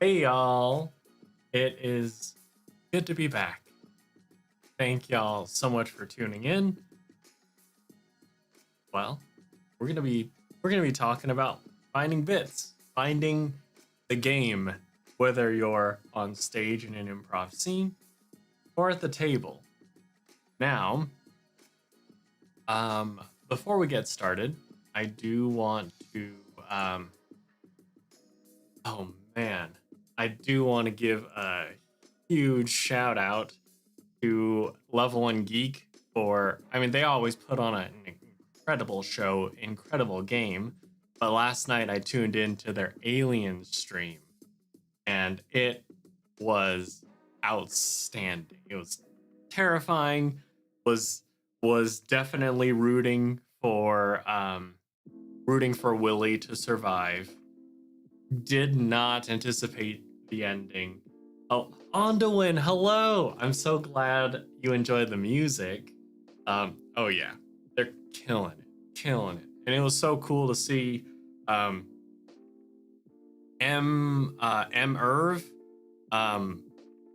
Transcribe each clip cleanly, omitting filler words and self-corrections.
Hey y'all, it is good to be back. Thank y'all so much for tuning in. Well, we're gonna be talking about finding bits, finding the game, whether you're on stage in an improv scene or at the table. Now, before we get started, I do want to oh man, I do want to give a huge shout out to Level 1 Geek for, I mean, they always put on an incredible show, incredible game. But last night I tuned into their Alien stream and it was outstanding. It was terrifying, was definitely rooting for Willie to survive. Did not anticipate the ending. Oh, Ondawin, hello! I'm so glad you enjoyed the music. Oh yeah, they're killing it. And it was so cool to see Irv,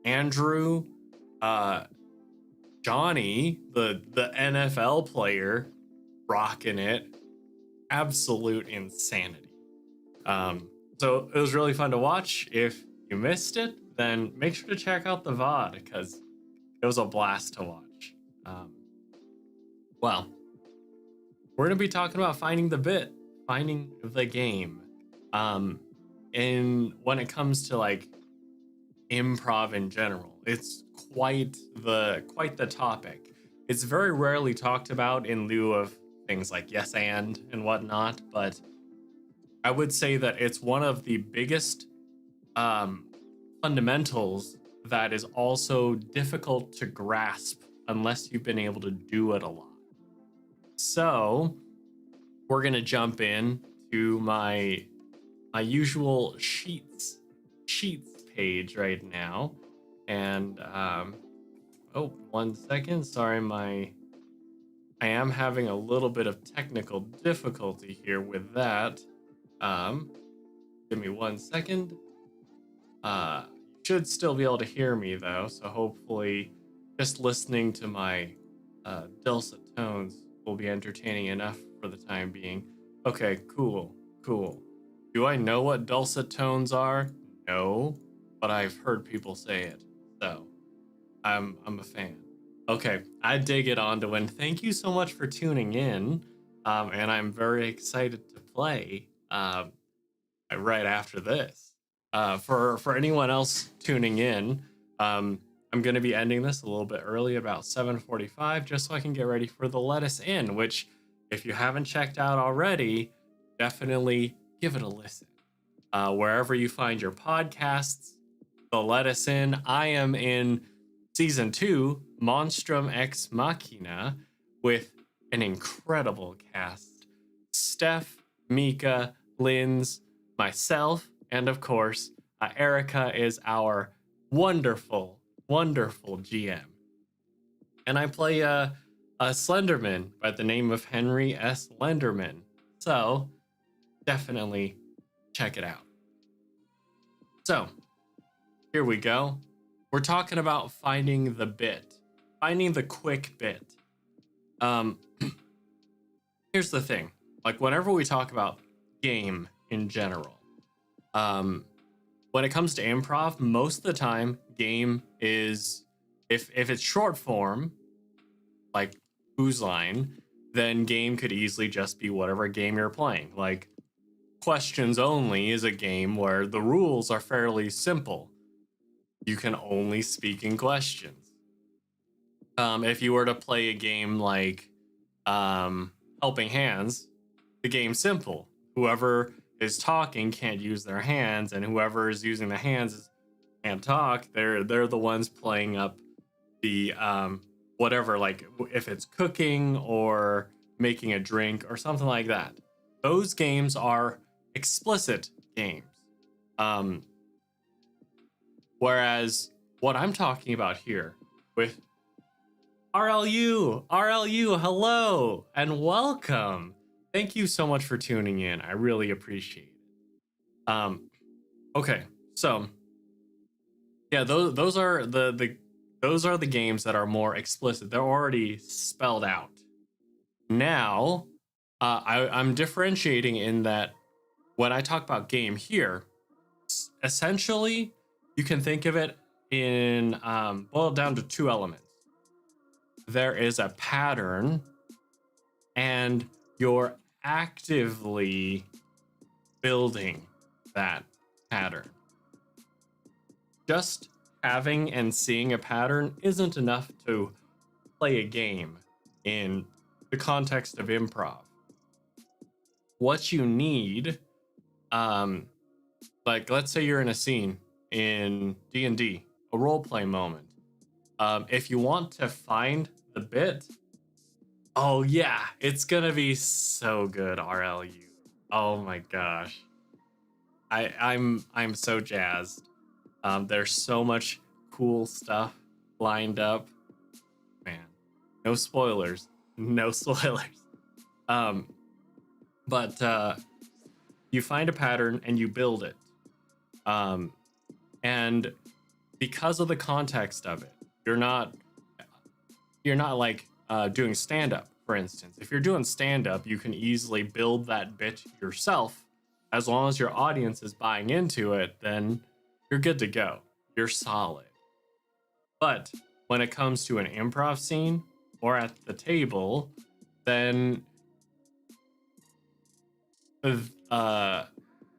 Andrew, Johnny, the NFL player, rocking it. Absolute insanity. So it was really fun to watch. If you missed it, then make sure to check out the VOD because it was a blast to watch. Well, we're gonna be talking about finding the bit, finding the game. And when it comes to like improv in general, it's quite the topic. It's very rarely talked about in lieu of things like yes and whatnot, but I would say that it's one of the biggest fundamentals that is also difficult to grasp unless you've been able to do it a lot. So we're gonna jump in to my usual sheets page right now, and oh, 1 second. Sorry, I am having a little bit of technical difficulty here with that. Give me 1 second. You should still be able to hear me though, so hopefully just listening to my dulcet tones will be entertaining enough for the time being. Okay, cool. Do I know what dulcet tones are? No, but I've heard people say it, so I'm a fan. Okay, I dig it, Ondawin. Thank you so much for tuning in, and I'm very excited to play right after this. For anyone else tuning in, I'm going to be ending this a little bit early, about 7:45, just so I can get ready for the Let Us In, which, if you haven't checked out already, definitely give it a listen. Wherever you find your podcasts, the Let Us In. I am in season 2, Monstrum Ex Machina, with an incredible cast. Steph, Mika, Linz, myself, and of course, Erica is our wonderful GM. And I play a Slenderman by the name of Henry S. Lenderman. So definitely check it out. So here we go. We're talking about finding the bit, finding the quick bit. Here's the thing. Like, whenever we talk about game in general, when it comes to improv, most of the time, game is, if it's short form, like Whose Line, then game could easily just be whatever game you're playing. Like, Questions Only is a game where the rules are fairly simple. You can only speak in questions. If you were to play a game like Helping Hands, the game's simple. Whoever is talking can't use their hands, and whoever is using the hands can't talk. They're the ones playing up the whatever, like if it's cooking or making a drink or something like that. Those games are explicit games. Whereas what I'm talking about here with RLU, hello and welcome. Thank you so much for tuning in. I really appreciate it. Okay, So yeah, those are those are the games that are more explicit. They're already spelled out. Now, I'm differentiating in that when I talk about game here, essentially, you can think of it in boiled down to two elements. There is a pattern, and you're actively building that pattern. Just having and seeing a pattern isn't enough to play a game in the context of improv. What you need, like let's say you're in a scene in D&D, a role play moment. If you want to find the bit, oh yeah, it's gonna be so good, RLU. Oh my gosh, I'm so jazzed. There's so much cool stuff lined up. Man, no spoilers, no spoilers. But you find a pattern and you build it. And because of the context of it, you're not like doing stand up, for instance. If you're doing stand up, you can easily build that bit yourself. As long as your audience is buying into it, then you're good to go. You're solid. But when it comes to an improv scene or at the table, then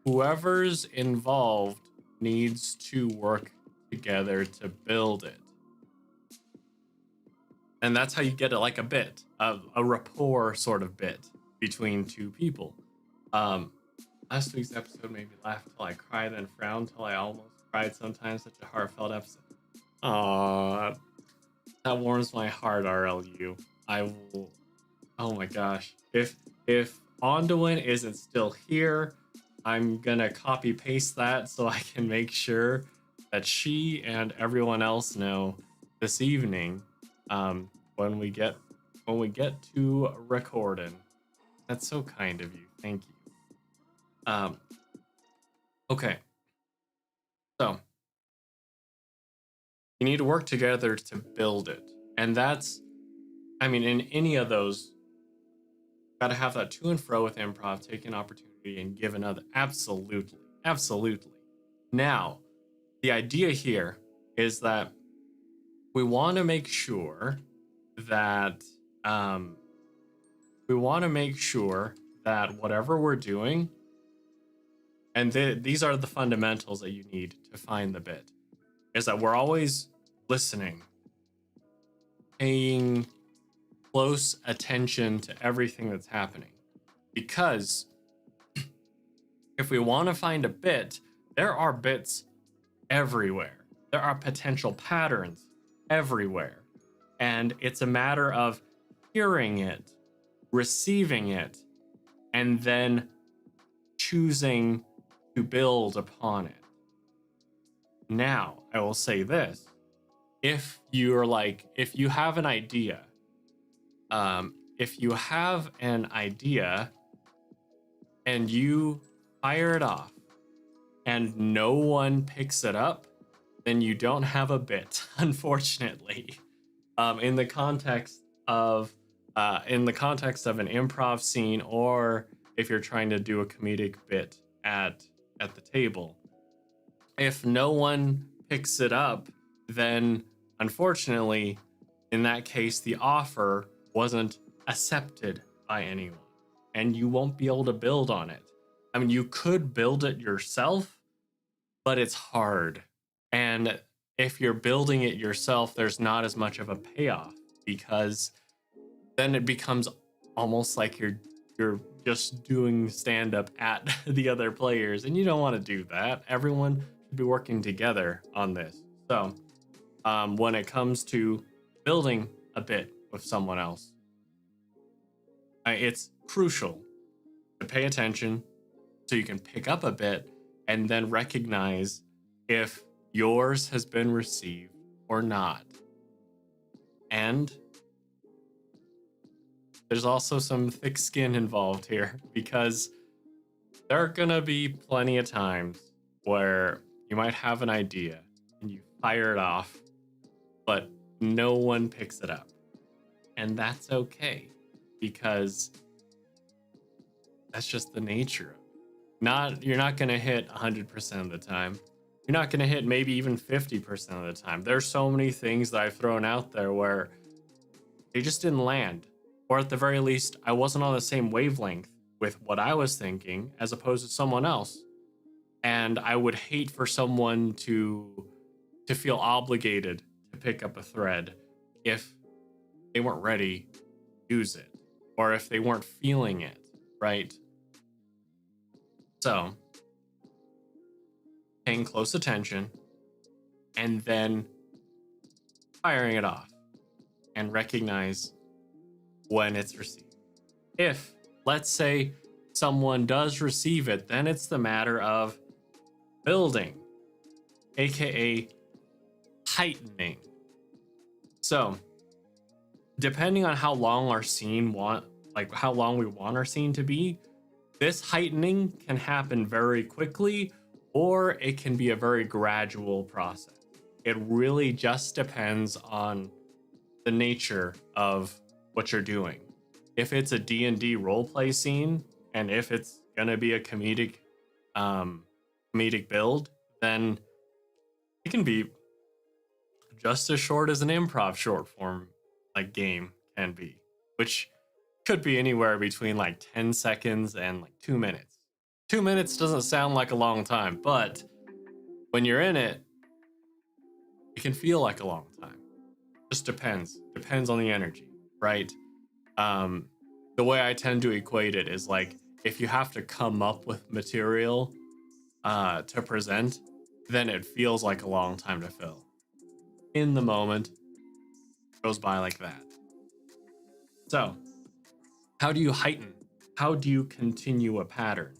whoever's involved needs to work together to build it. And that's how you get it, like a bit of a rapport sort of bit between two people. Last week's episode made me laugh till I cried and frown till I almost cried sometimes. Such a heartfelt episode. Aww, that warms my heart, RLU. I will. Oh my gosh. If Onduin isn't still here, I'm gonna copy paste that so I can make sure that she and everyone else know this evening. When we get to recording. That's so kind of you. Thank you. Okay. So you need to work together to build it. And that's, I mean, in any of those, gotta have that to and fro with improv, take an opportunity and give another. Absolutely. Absolutely. Now, the idea here is that we want to make sure that whatever we're doing, and these are the fundamentals that you need to find the bit, is that we're always listening, paying close attention to everything that's happening. Because if we want to find a bit, there are bits everywhere. There are potential patterns everywhere. And it's a matter of hearing it, receiving it, and then choosing to build upon it. Now, I will say this. If you have an idea, and you fire it off and no one picks it up, then you don't have a bit, unfortunately. In the context of an improv scene, or if you're trying to do a comedic bit at the table, if no one picks it up, then unfortunately, in that case, the offer wasn't accepted by anyone, and you won't be able to build on it. I mean, you could build it yourself, but it's hard. And if you're building it yourself, there's not as much of a payoff, because then it becomes almost like you're just doing stand-up at the other players, and you don't want to do that. Everyone should be working together on this. So when it comes to building a bit with someone else, it's crucial to pay attention so you can pick up a bit and then recognize if yours has been received or not. And there's also some thick skin involved here, because there are gonna be plenty of times where You might have an idea and you fire it off, but no one picks it up. And that's okay, because that's just the nature of it. You're not going to hit 100% of the time. You're not going to hit maybe even 50% of the time. There's so many things that I've thrown out there where they just didn't land. Or at the very least, I wasn't on the same wavelength with what I was thinking as opposed to someone else. And I would hate for someone to feel obligated to pick up a thread if they weren't ready to use it, or if they weren't feeling it, right? So, paying close attention and then firing it off and recognize when it's received. If, let's say, someone does receive it, then it's the matter of building, aka heightening. So, depending on how long our scene how long we want our scene to be, this heightening can happen very quickly, or it can be a very gradual process. It really just depends on the nature of what you're doing. If it's a D&D roleplay scene, and if it's gonna be a comedic build, then it can be just as short as an improv short form like game can be, which could be anywhere between like 10 seconds and like 2 minutes. 2 minutes doesn't sound like a long time, but when you're in it, it can feel like a long time. Just depends on the energy, right? The way I tend to equate it is like, if you have to come up with material to present, then it feels like a long time to fill. In the moment, it goes by like that. So, how do you heighten? How do you continue a pattern?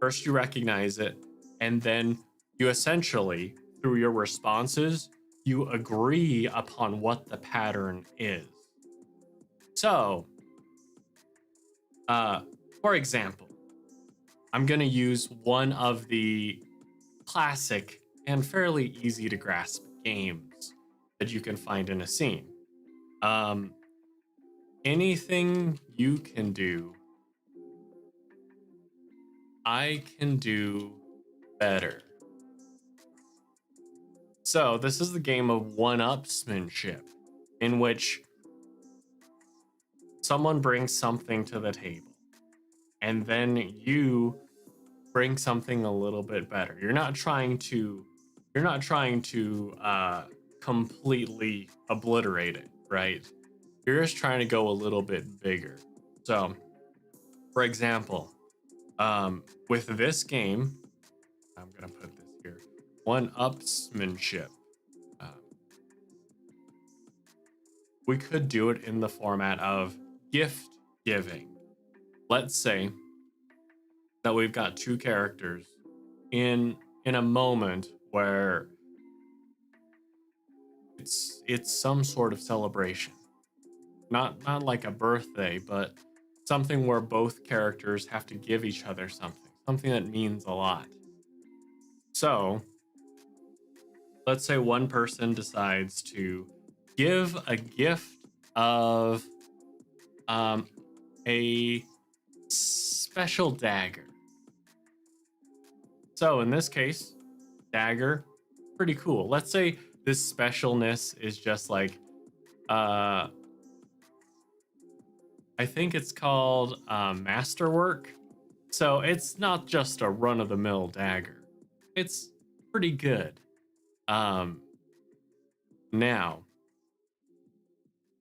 First, you recognize it, and then you essentially, through your responses, you agree upon what the pattern is. So, for example, I'm going to use one of the classic and fairly easy to grasp games that you can find in a scene. Anything you can do, I can do better. So this is the game of one-upsmanship, in which someone brings something to the table, and then you bring something a little bit better. You're not trying to completely obliterate it, right? You're just trying to go a little bit bigger. So, for example, with this game, I'm gonna put this here: one-upsmanship. We could do it in the format of gift giving. Let's say that we've got two characters in a moment where it's some sort of celebration. Not like a birthday, but something where both characters have to give each other something that means a lot. So, let's say one person decides to give a gift of a special dagger. So in this case, dagger, pretty cool. Let's say this specialness is just like, I think it's called masterwork. So it's not just a run-of-the-mill dagger. It's pretty good. Now,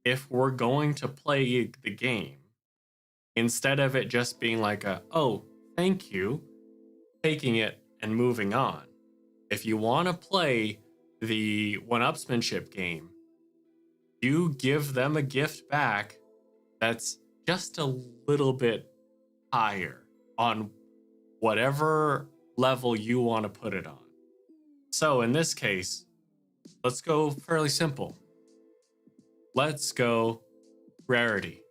if we're going to play the game, instead of it just being like oh, thank you, taking it and moving on, if you want to play the one-upsmanship game, you give them a gift back that's just a little bit higher on whatever level you want to put it on. So in this case, let's go fairly simple. Let's go rarity.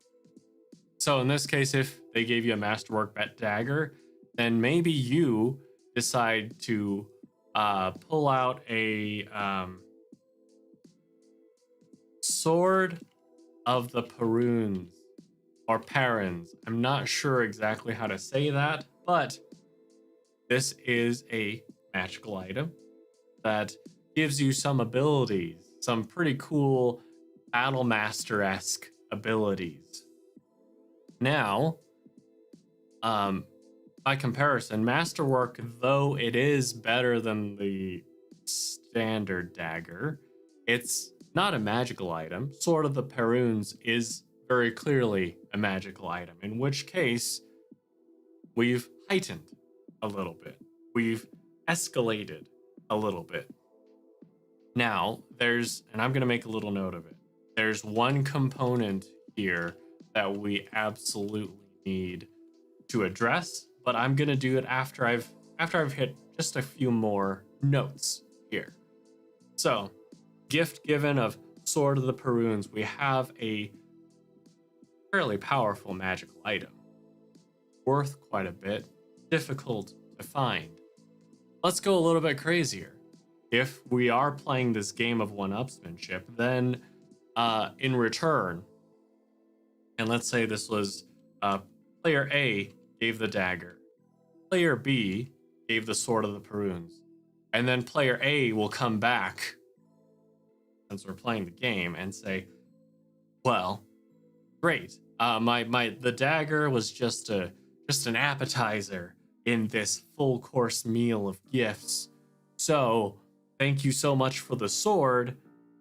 So in this case, if they gave you a masterwork dagger, then maybe you decide to pull out a sword of the Peruns or Parens. I'm not sure exactly how to say that, but this is a magical item that gives you some abilities, some pretty cool Battle Master-esque abilities. Now, by comparison, Masterwork, though it is better than the standard dagger, it's not a magical item. Sword of the Peruns is very clearly a magical item, in which case we've heightened a little bit. We've escalated a little bit. Now, and I'm going to make a little note of it. There's one component here that we absolutely need to address, but I'm going to do it after I've hit just a few more notes here. So, gift given of Sword of the Peruns, we have a fairly powerful magical item. Worth quite a bit, difficult to find. Let's go a little bit crazier. If we are playing this game of one-upsmanship, then in return, and let's say this was player A gave the dagger, player B gave the Sword of the Peruns, and then player A will come back, since we're playing the game, and say, well, great, the dagger was just an appetizer in this full course meal of gifts. So, thank you so much for the sword.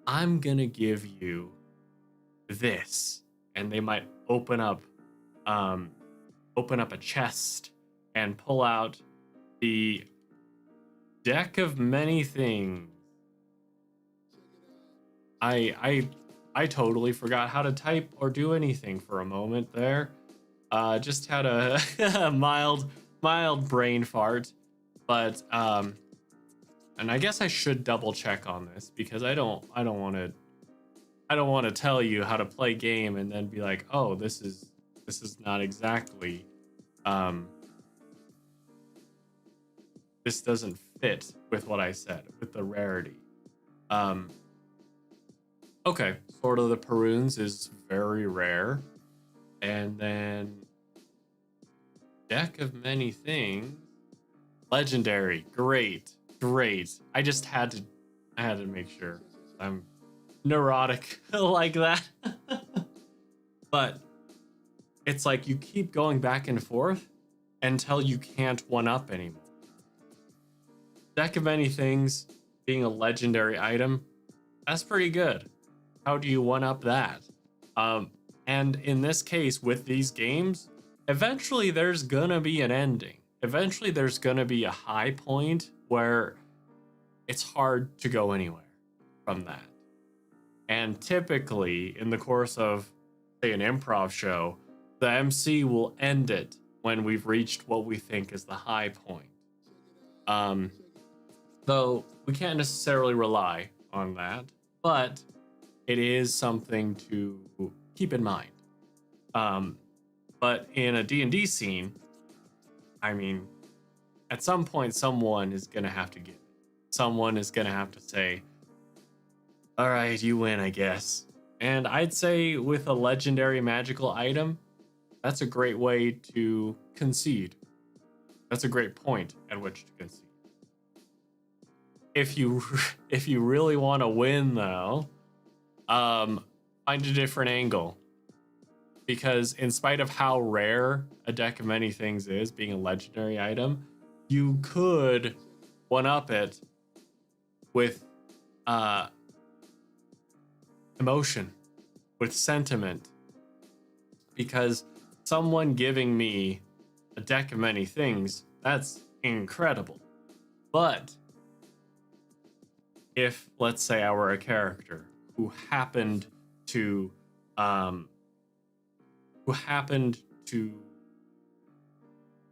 I'm gonna give you this. And they might open up a chest and pull out the deck of many things. I totally forgot how to type or do anything for a moment there. Just had a mild brain fart, but and I guess I should double check on this because I don't want to tell you how to play game and then be like, oh, this is not exactly this doesn't fit with what I said with the rarity. Okay, Sword of the Peruns is very rare, and then deck of many things, legendary, great. I just had to make sure. I'm neurotic like that. But it's like you keep going back and forth until you can't one up anymore. Deck of many things being a legendary item, that's pretty good. How do you one up that? And in this case, with these games, eventually there's gonna be an ending. Eventually there's gonna be a high point where it's hard to go anywhere from that. And typically, in the course of, say, an improv show, the MC will end it when we've reached what we think is the high point. Though we can't necessarily rely on that, but it is something to keep in mind. But in a D&D scene, I mean, at some point, someone is going to have to give it. Someone is going to have to say, all right, you win, I guess. And I'd say with a legendary magical item, that's a great way to concede. That's a great point at which to concede. If you really want to win, though, find a different angle. Because in spite of how rare a deck of many things is, being a legendary item, you could one-up it with emotion, with sentiment. Because someone giving me a deck of many things, that's incredible. But if, let's say, I were a character who happened to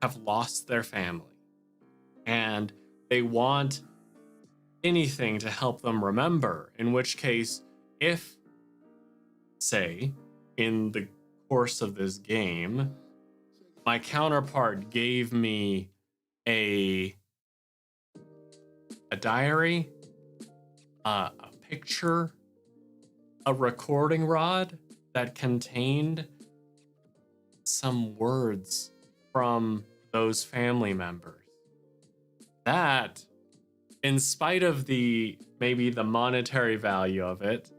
have lost their family and they want anything to help them remember, in which case, if, say, in the course of this game, my counterpart gave me a a diary, a picture, a recording rod that contained some words from those family members. That, in spite of maybe the monetary value of it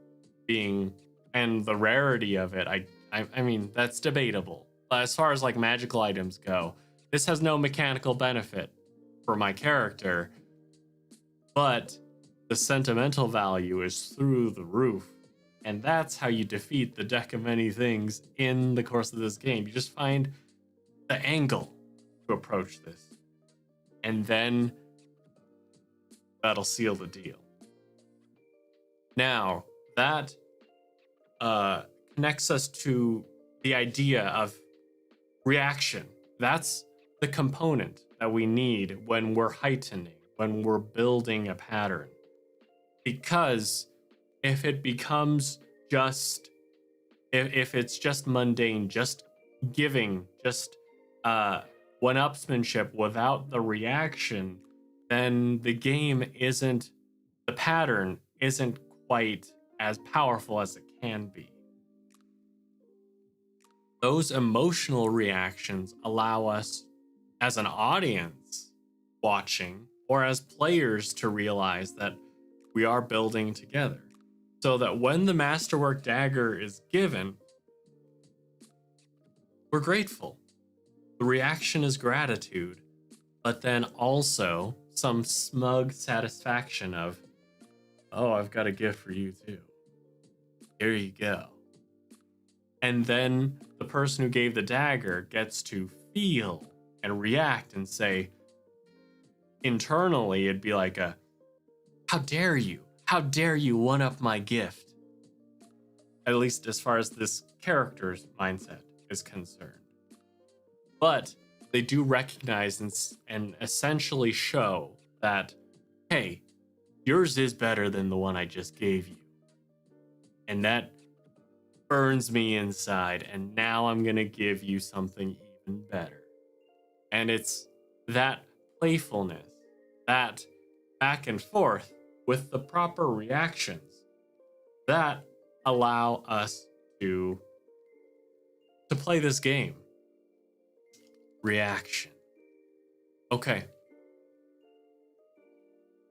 being and the rarity of it, I mean, that's debatable. As far as like magical items go, this has no mechanical benefit for my character, but the sentimental value is through the roof. And that's how you defeat the deck of many things in the course of this game. You just find the angle to approach this. And then that'll seal the deal. Now, that connects us to the idea of reaction. That's the component that we need when we're heightening, when we're building a pattern. Because if it becomes just, if it's just mundane, just giving, just one-upsmanship without the reaction, then the pattern isn't quite as powerful as it can be. Those emotional reactions allow us as an audience watching or as players to realize that we are building together. So that when the Masterwork Dagger is given, we're grateful. The reaction is gratitude, but then also some smug satisfaction of, oh, I've got a gift for you too. Here you go. And then the person who gave the dagger gets to feel and react and say, internally, it'd be like how dare you? How dare you one-up my gift? At least as far as this character's mindset is concerned. But they do recognize and essentially show that, hey, yours is better than the one I just gave you. And that burns me inside, and now I'm going to give you something even better. And it's that playfulness, that back and forth with the proper reactions that allow us to play this game. Reaction. Okay.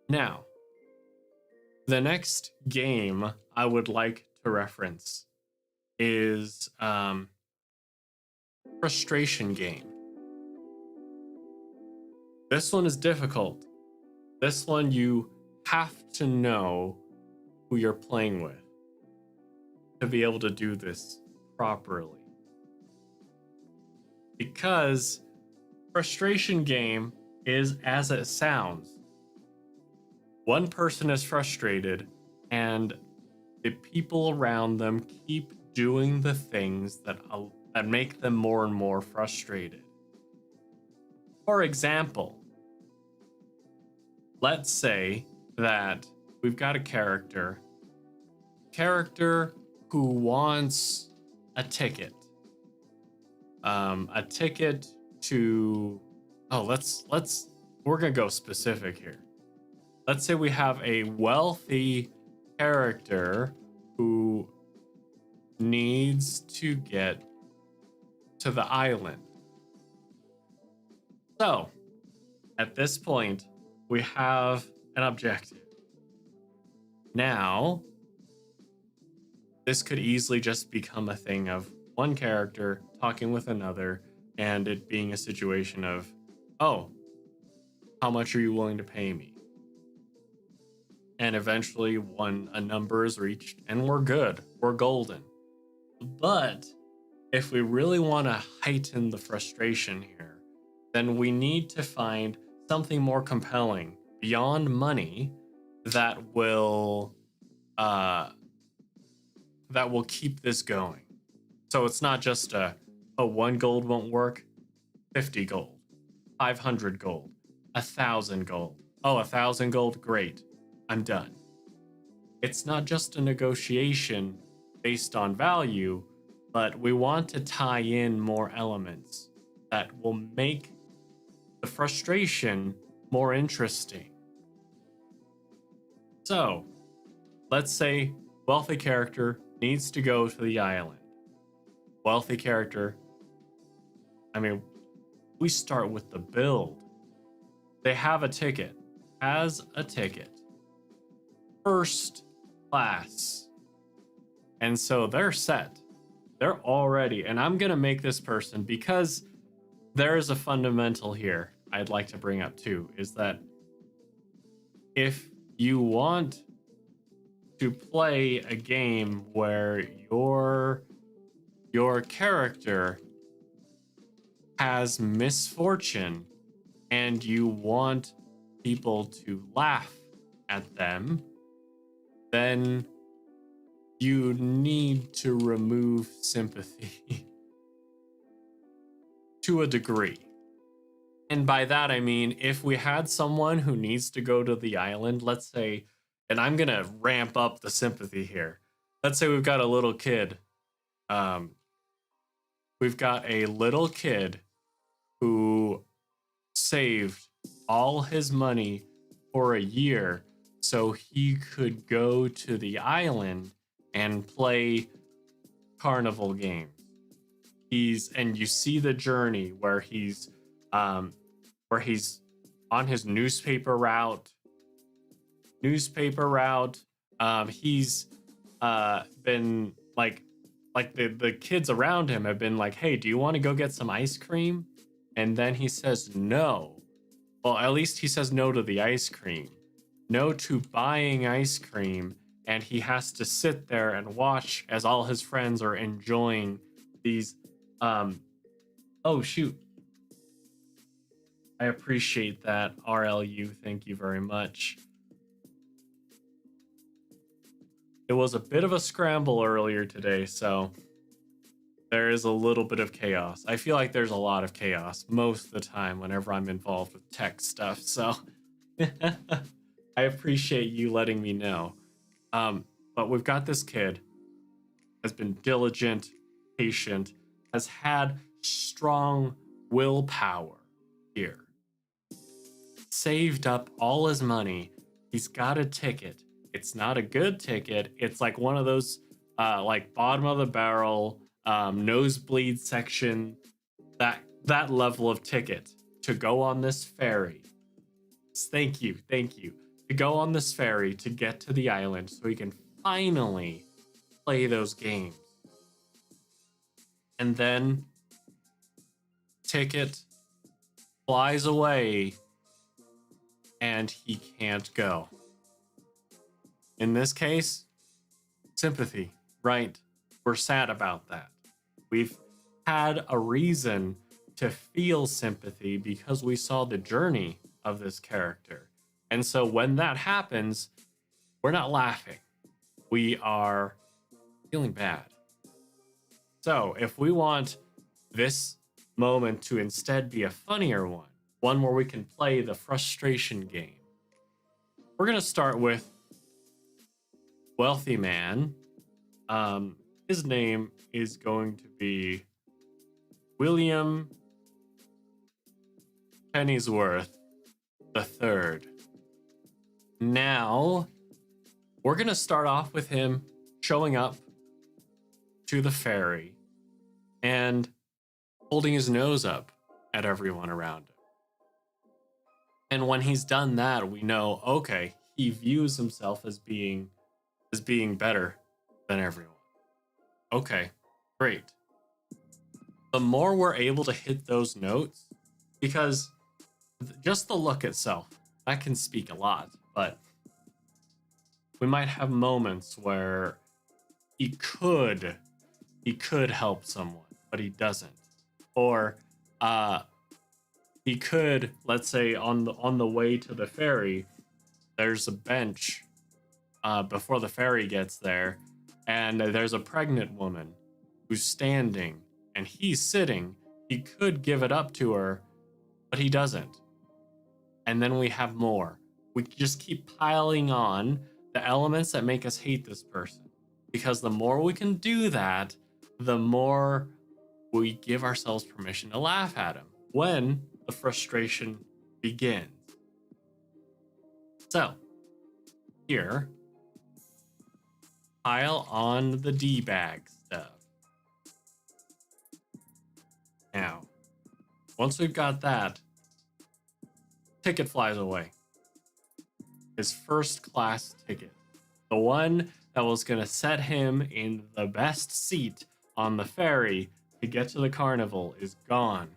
Now, the next game I would like to reference is frustration game. This one is difficult. This one you have to know who you're playing with to be able to do this properly. Because frustration game is as it sounds. One person is frustrated and the people around them keep doing the things that make them more and more frustrated. For example, let's say that we've got a character who wants a ticket. A ticket to, we're gonna go specific here. Let's say we have a wealthy character who needs to get to the island. So, at this point, we have an objective. Now, this could easily just become a thing of one character talking with another and it being a situation of, oh, how much are you willing to pay me? And eventually a number is reached and we're good, we're golden. But if we really want to heighten the frustration here, then we need to find something more compelling beyond money that will keep this going. So it's not just 1 gold won't work, 50 gold, 500 gold, 1,000 gold. Oh, 1,000 gold, great, I'm done. It's not just a negotiation based on value, but we want to tie in more elements that will make the frustration more interesting. So let's say wealthy character needs to go to the island. Wealthy character, I mean, we start with the build. They have a ticket, has a ticket, first class. And so they're set. They're already, and I'm going to make this person, because there is a fundamental here I'd like to bring up too, is that if you want to play a game where your character has misfortune and you want people to laugh at them, then you need to remove sympathy to a degree. And by that, I mean, if we had someone who needs to go to the island, let's say, and I'm going to ramp up the sympathy here. Let's say we've got a little kid. We've got a little kid who saved all his money for a year so he could go to the island and play carnival games. And you see the journey where he's on his newspaper route. He's been like the kids around him have been like, hey, do you want to go get some ice cream? And then he says no. Well, at least he says no to the ice cream. No to buying ice cream. And he has to sit there and watch as all his friends are enjoying these. Oh, shoot. I appreciate that, RLU. Thank you very much. It was a bit of a scramble earlier today, so there is a little bit of chaos. I feel like there's a lot of chaos most of the time whenever I'm involved with tech stuff, so I appreciate you letting me know. But we've got this kid, has been diligent, patient, has had strong willpower here. Saved up all his money. He's got a ticket. It's not a good ticket. It's like one of those like bottom of the barrel, nosebleed section, that level of ticket to go on this ferry. Thank you. To go on this ferry to get to the island so he can finally play those games. And then ticket flies away and he can't go. In this case, sympathy, right? We're sad about that. We've had a reason to feel sympathy because we saw the journey of this character. And so when that happens, we're not laughing. We are feeling bad. So if we want this moment to instead be a funnier one where we can play the frustration game, we're going to start with wealthy man. His name is going to be William Pennyworth III. Now, we're going to start off with him showing up to the ferry and holding his nose up at everyone around him. And when he's done that, we know, okay, he views himself as being better than everyone. Okay, great. The more we're able to hit those notes, because just the look itself, that can speak a lot, but we might have moments where he could help someone, but he doesn't. Or he could, let's say on the way to the ferry, there's a bench before the ferry gets there, and there's a pregnant woman who's standing and he's sitting. He could give it up to her, but he doesn't. And then we have more. We just keep piling on the elements that make us hate this person, because the more we can do that, the more we give ourselves permission to laugh at him when the frustration begins. So here, pile on the D-bag stuff. Now, once we've got that, ticket flies away. His first class ticket. The one that was going to set him in the best seat on the ferry to get to the carnival is gone.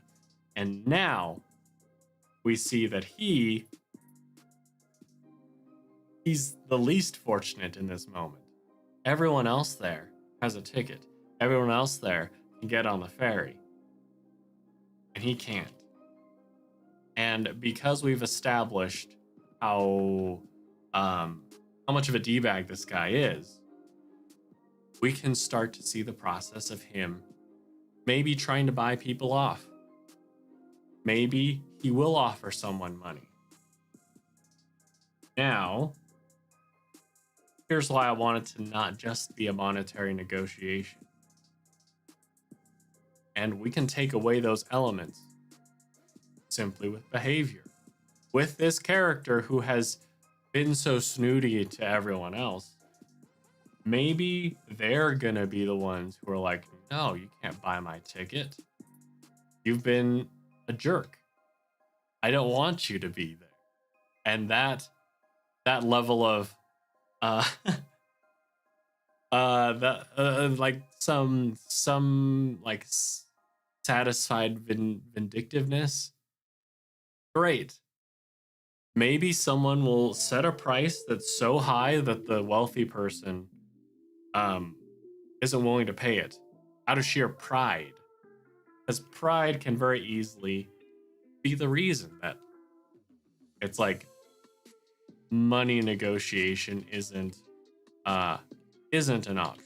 And now we see that he's the least fortunate in this moment. Everyone else there has a ticket. Everyone else there can get on the ferry. And he can't. And because we've established how much of a D-bag this guy is, we can start to see the process of him maybe trying to buy people off. Maybe he will offer someone money. Now, here's why I want it to not just be a monetary negotiation. And we can take away those elements simply with behavior. With this character who has been so snooty to everyone else, maybe they're gonna be the ones who are like, no, you can't buy my ticket. You've been a jerk. I don't want you to be there. And that level of like some like satisfied vindictiveness. Great. Maybe someone will set a price that's so high that the wealthy person isn't willing to pay it out of sheer pride. Because pride can very easily be the reason that it's like money negotiation isn't an option.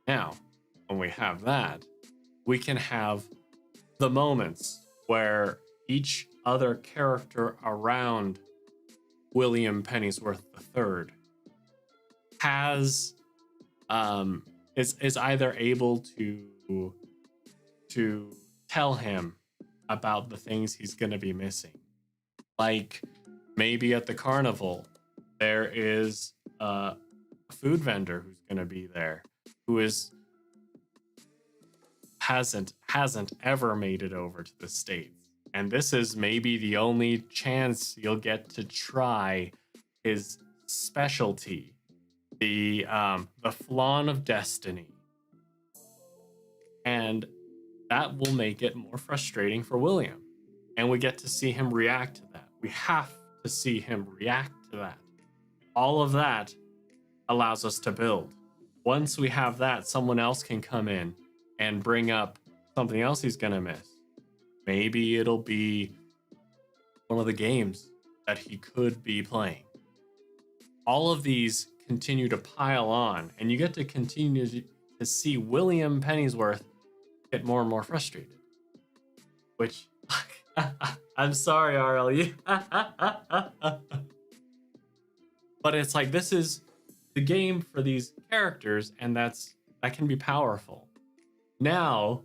Now, when we have that, we can have the moments where each other character around William Pennyworth III has is either able to tell him about the things he's going to be missing. Like maybe at the carnival there is a food vendor who's going to be there who hasn't ever made it over to the States. And this is maybe the only chance you'll get to try his specialty, the flan of destiny. And that will make it more frustrating for William. And we get to see him react to that. We have to see him react to that. All of that allows us to build. Once we have that, someone else can come in and bring up something else he's gonna miss. Maybe it'll be one of the games that he could be playing. All of these continue to pile on, and you get to continue to see William Pennyworth get more and more frustrated. Which, I'm sorry, RLU. But it's like, this is the game for these characters, and that can be powerful. Now,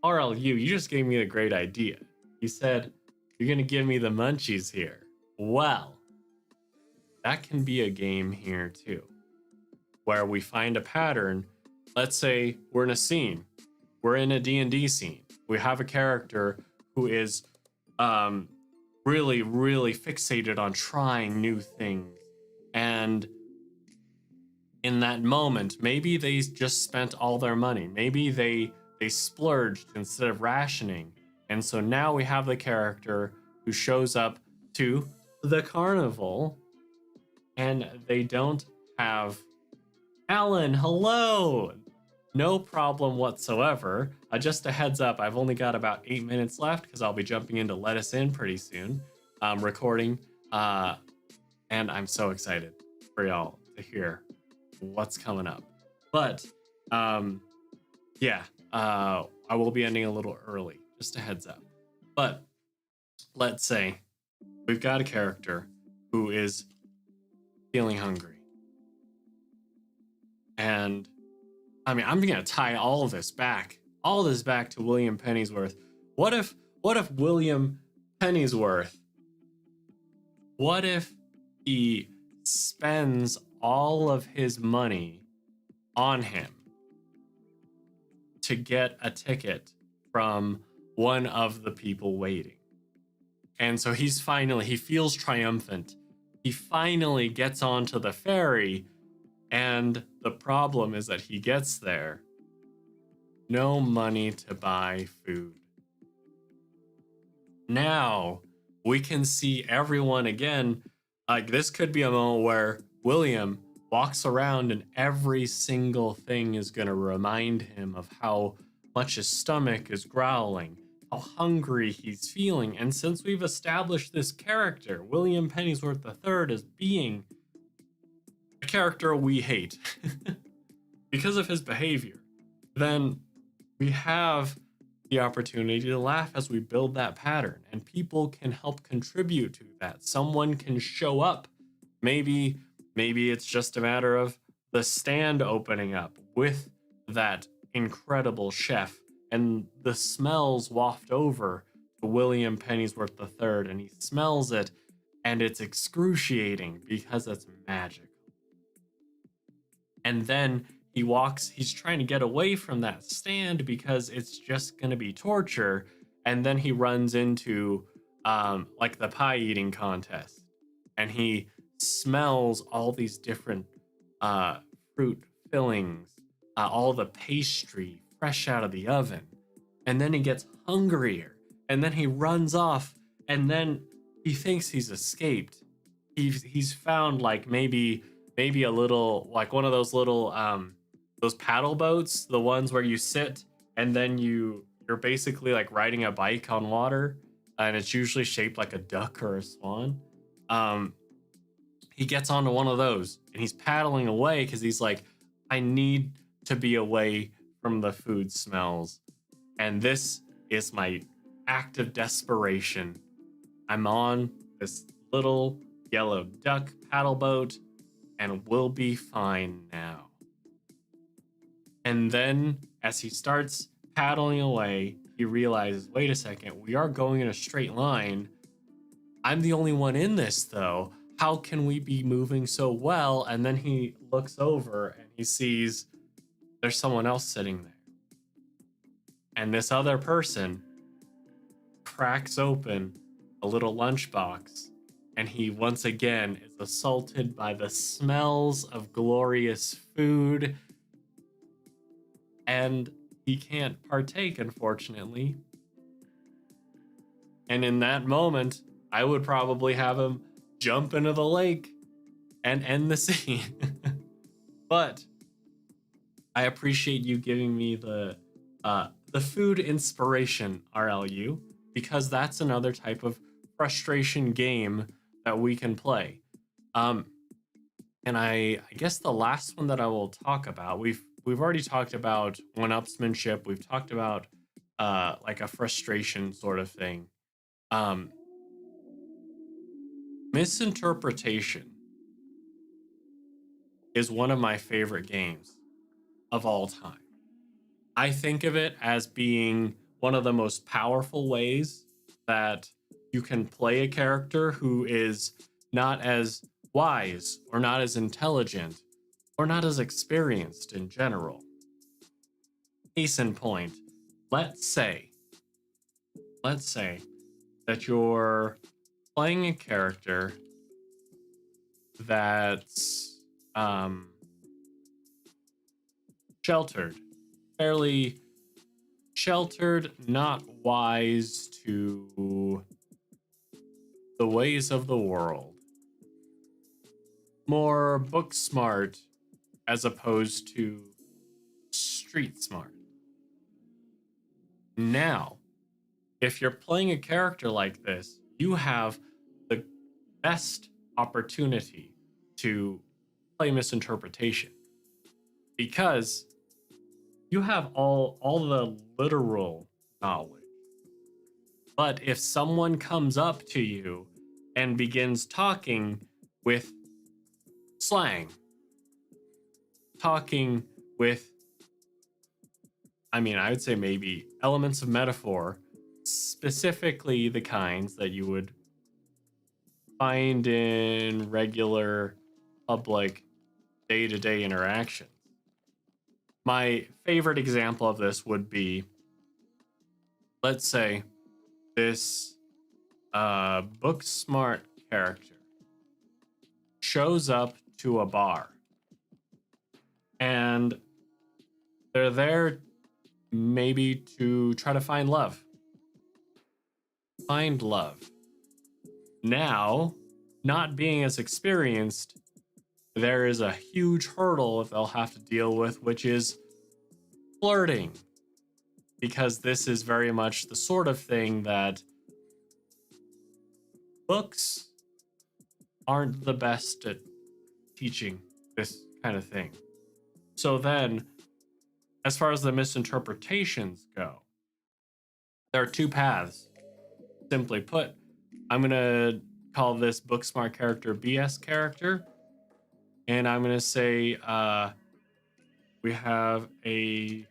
RLU, you just gave me a great idea. You said, you're going to give me the munchies here. Well, that can be a game here too, where we find a pattern. Let's say we're in a scene. We're in a D&D scene. We have a character who is really, really fixated on trying new things. And in that moment, maybe they just spent all their money. Maybe they splurged instead of rationing. And so now we have the character who shows up to the carnival and they don't have Alan, hello. No problem whatsoever. Just a heads up, I've only got about 8 minutes left because I'll be jumping into Let Us In pretty soon. Recording. And I'm so excited for y'all to hear what's coming up. But yeah, I will be ending a little early, just a heads up. But let's say we've got a character who is feeling hungry. And I mean, I'm gonna tie all this back to William Pennyworth. What if William Pennyworth What if he spends all of his money on him to get a ticket from one of the people waiting? And so he feels triumphant. He finally gets onto the ferry, and the problem is that he gets there, no money to buy food. Now we can see everyone again. Like, this could be a moment where William walks around and every single thing is going to remind him of how much his stomach is growling, how hungry he's feeling. And since we've established this character, William Pennyworth III, as being a character we hate because of his behavior, then we have the opportunity to laugh as we build that pattern, and people can help contribute to that. Someone can show up. Maybe it's just a matter of the stand opening up with that incredible chef, and the smells waft over to William Pennyworth III, and he smells it, and it's excruciating because it's magic. And then he's trying to get away from that stand because it's just going to be torture. And then he runs into like the pie eating contest, and he smells all these different fruit fillings, all the pastry fresh out of the oven. And then he gets hungrier, and then he runs off, and then he thinks he's escaped. He's found like maybe a little, like one of those little those paddle boats, the ones where you sit and then you're basically like riding a bike on water, and it's usually shaped like a duck or a swan. He gets onto one of those and he's paddling away because he's like, I need to be away from the food smells. And this is my act of desperation. I'm on this little yellow duck paddle boat, and we'll be fine now. And then as he starts paddling away, he realizes, wait a second, we are going in a straight line. I'm the only one in this, though. How can we be moving so well? And then he looks over and he sees there's someone else sitting there. And this other person cracks open a little lunchbox, and he once again is assaulted by the smells of glorious food. And he can't partake, unfortunately. And in that moment, I would probably have him jump into the lake and end the scene. But I appreciate you giving me the food inspiration, RLU, because that's another type of frustration game that we can play. And I guess the last one that I will talk about, we've already talked about one-upsmanship. We've talked about like a frustration sort of thing. Misinterpretation is one of my favorite games of all time. I think of it as being one of the most powerful ways that you can play a character who is not as wise or not as intelligent or not as experienced in general. Case in point, let's say that you're playing a character that's sheltered, fairly sheltered, not wise to the ways of the world, more book smart as opposed to street smart. Now, if you're playing a character like this, you have the best opportunity to play misinterpretation, because you have all the literal knowledge. But if someone comes up to you and begins talking with slang, talking with, I would say maybe elements of metaphor, specifically the kinds that you would find in regular public day-to-day interactions. My favorite example of this would be, let's say, this book smart character shows up to a bar and they're there maybe to try to find love. Find love. Now, not being as experienced, there is a huge hurdle that they'll have to deal with, which is flirting. Because this is very much the sort of thing that books aren't the best at teaching this kind of thing. So then, as far as the misinterpretations go, there are two paths. Simply put, I'm going to call this book smart character BS character. And I'm going to say we have a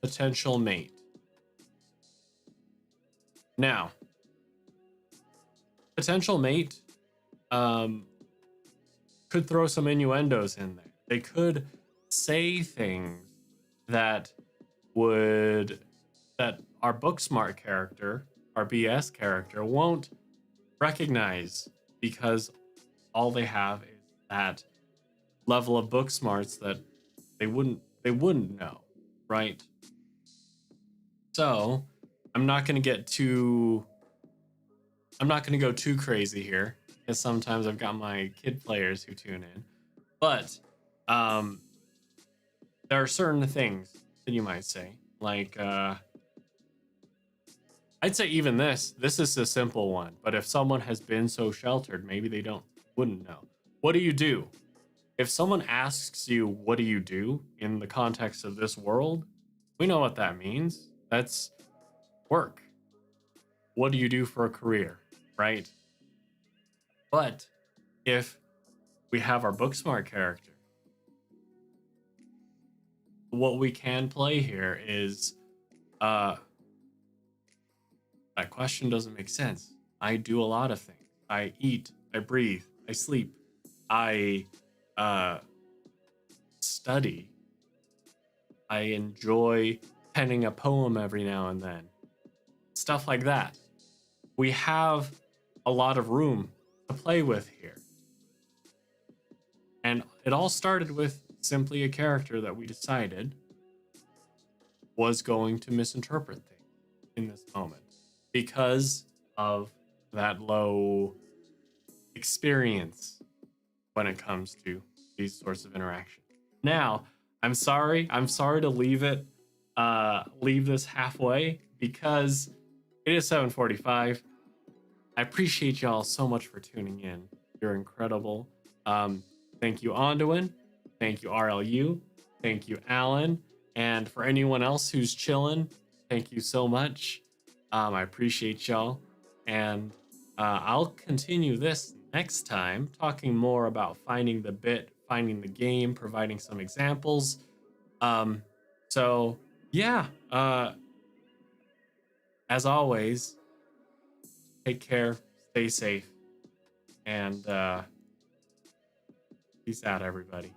potential mate. Now, potential mate could throw some innuendos in there. They could say things that our book smart character, our BS character, won't recognize because all they have is that level of book smarts that they wouldn't know, right? So I'm not going to go too crazy here, because sometimes I've got my kid players who tune in. But there are certain things that you might say, like I'd say even this is a simple one, but if someone has been so sheltered, maybe they wouldn't know. What do you do? If someone asks you, what do you do in the context of this world? We know what that means. That's work. What do you do for a career, right? But if we have our book smart character, what we can play here is that question doesn't make sense. I do a lot of things. I eat, I breathe, I sleep, I study, I enjoy penning a poem every now and then. Stuff like that. We have a lot of room to play with here. And it all started with simply a character that we decided was going to misinterpret things in this moment because of that low experience when it comes to these sorts of interactions. Now, I'm sorry to leave this halfway because it is 7:45. I appreciate y'all so much for tuning in. You're incredible. Thank you, Onduin. Thank you, RLU. Thank you, Alan. And for anyone else who's chilling, thank you so much. I appreciate y'all. And I'll continue this next time, talking more about finding the bit, finding the game, providing some examples. So, yeah. As always, take care, stay safe, and peace out, everybody.